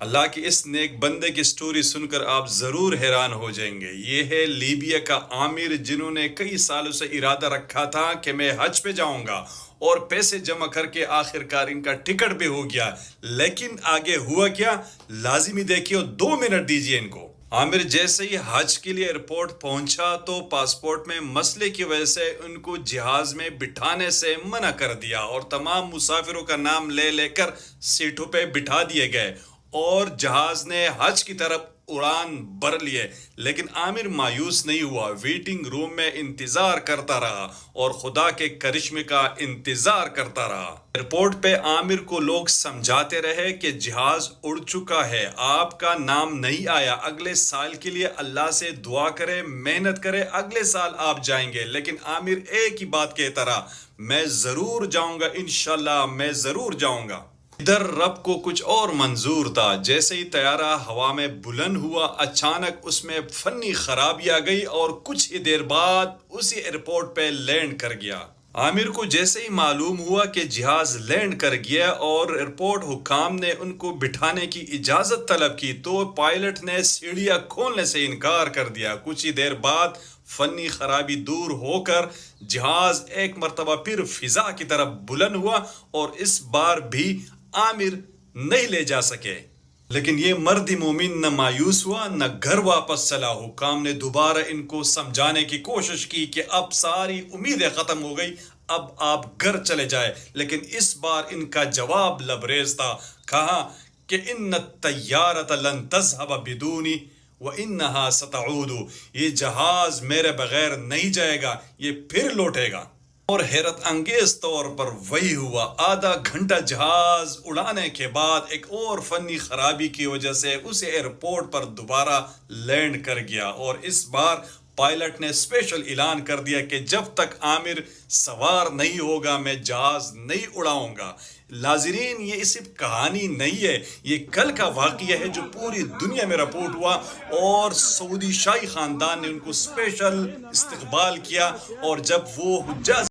اللہ کی اس نیک بندے کی سٹوری سن کر آپ ضرور حیران ہو جائیں گے۔ یہ ہے لیبیا کا عامر جنہوں نے کئی سالوں سے ارادہ رکھا تھا کہ میں حج پہ جاؤں گا، اور پیسے جمع کر کے آخرکار ان کا ٹکٹ بھی ہو گیا۔ لیکن آگے ہوا کیا، لازمی دیکھیے، 2 منٹ دیجیے ان کو۔ عامر جیسے ہی حج کے لیے ایئرپورٹ پہنچا تو پاسپورٹ میں مسئلے کی وجہ سے ان کو جہاز میں بٹھانے سے منع کر دیا، اور تمام مسافروں کا نام لے لے کر سیٹوں پہ بٹھا دیے گئے، اور جہاز نے حج کی طرف اڑان بھر لیے۔ لیکن عامر مایوس نہیں ہوا، ویٹنگ روم میں انتظار کرتا رہا اور خدا کے کرشمے کا انتظار کرتا رہا۔ ایئرپورٹ پہ عامر کو لوگ سمجھاتے رہے کہ جہاز اڑ چکا ہے، آپ کا نام نہیں آیا، اگلے سال کے لیے اللہ سے دعا کرے، محنت کرے، اگلے سال آپ جائیں گے۔ لیکن عامر ایک ہی بات کہتا رہا، میں ضرور جاؤں گا، انشاءاللہ میں ضرور جاؤں گا۔ ادھر رب کو کچھ اور منظور تھا۔ جیسے ہی طیارہ ہوا میں بلند ہوا، اچانک اس میں فنی خرابی آ گئی اور کچھ ہی دیر بعد اسی ایئرپورٹ پہ لینڈ کر گیا۔ عامر کو جیسے ہی معلوم ہوا کہ جہاز لینڈ کر گیا اور ایئرپورٹ حکام نے ان کو بٹھانے کی اجازت طلب کی، تو پائلٹ نے سیڑھیاں کھولنے سے انکار کر دیا۔ کچھ ہی دیر بعد فنی خرابی دور ہو کر جہاز ایک مرتبہ پھر فضا کی طرف بلند ہوا، اور اس بار بھی عامر نہیں لے جا سکے۔ لیکن یہ مرد مومن نہ مایوس ہوا، نہ گھر واپس چلا۔ حکام نے دوبارہ ان کو سمجھانے کی کوشش کی کہ اب ساری امیدیں ختم ہو گئی، اب آپ گھر چلے جائے، لیکن اس بار ان کا جواب لبریز تھا۔ کہا کہ ان الطیارۃ لن تذهب بدونی وانہا ستعود، یہ جہاز میرے بغیر نہیں جائے گا، یہ پھر لوٹے گا۔ اور حیرت انگیز طور پر وہی ہوا۔ آدھا گھنٹہ جہاز اڑانے کے بعد ایک اور فنی خرابی کی وجہ سے اسے ایئرپورٹ پر دوبارہ لینڈ کر گیا، اور اس بار پائلٹ نے اسپیشل اعلان کر دیا کہ جب تک عامر سوار نہیں ہوگا میں جہاز نہیں اڑاؤں گا۔ ناظرین، یہ صرف کہانی نہیں ہے، یہ کل کا واقعہ ہے جو پوری دنیا میں رپورٹ ہوا، اور سعودی شاہی خاندان نے ان کو اسپیشل استقبال کیا، اور جب وہ حجاز